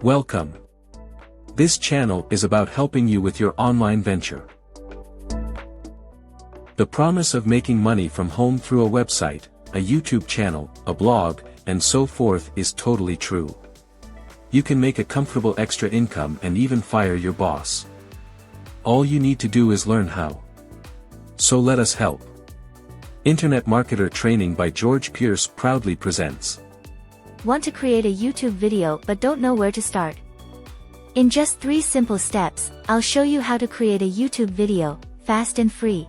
Welcome. This channel is about helping you with your online venture. The promise of making money from home through a website, a YouTube channel, a blog, and so forth is totally true. You can make a comfortable extra income and even fire your boss. All you need to do is learn how. So let us help. Internet Marketer Training by George Pierce proudly presents. Want to create a YouTube video but don't know where to start? In just 3 simple steps, I'll show you how to create a YouTube video, fast and free.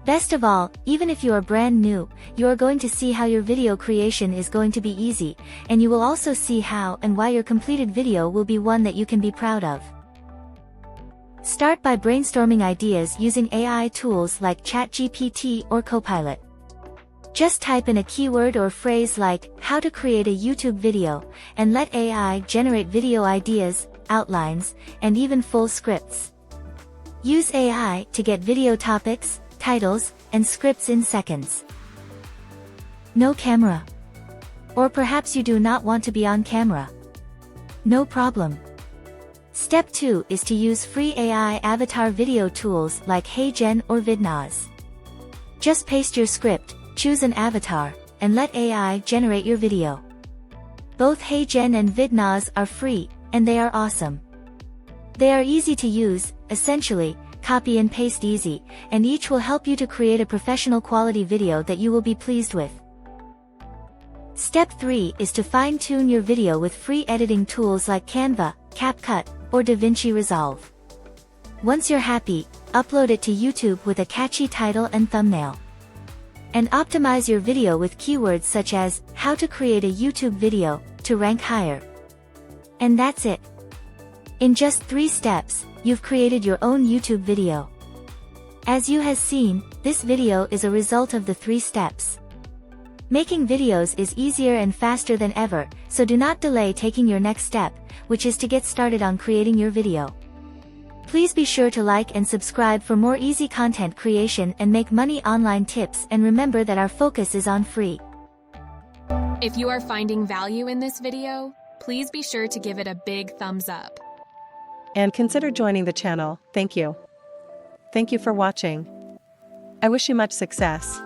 Best of all, even if you are brand new, you are going to see how your video creation is going to be easy, and you will also see how and why your completed video will be one that you can be proud of. Start by brainstorming ideas using AI tools like ChatGPT or Copilot. Just type in a keyword or phrase like, how to create a YouTube video, and let AI generate video ideas, outlines, and even full scripts. Use AI to get video topics, titles, and scripts in seconds. No camera. Or perhaps you do not want to be on camera. No problem. Step 2 is to use free AI avatar video tools like HeyGen or Vidnaz. Just paste your script, choose an avatar, and let AI generate your video. Both HeyGen and Vidnaz are free, and they are awesome. They are easy to use, essentially, copy and paste easy, and each will help you to create a professional quality video that you will be pleased with. Step 3 is to fine-tune your video with free editing tools like Canva, CapCut, or DaVinci Resolve. Once you're happy, upload it to YouTube with a catchy title and thumbnail. And optimize your video with keywords such as, how to create a YouTube video, to rank higher. And that's it. In just 3 steps, you've created your own YouTube video. As you have seen, this video is a result of the 3 steps. Making videos is easier and faster than ever, so do not delay taking your next step, which is to get started on creating your video. Please be sure to like and subscribe for more easy content creation and make money online tips, and remember that our focus is on free. If you are finding value in this video, please be sure to give it a big thumbs up. And consider joining the channel. Thank you. Thank you for watching. I wish you much success.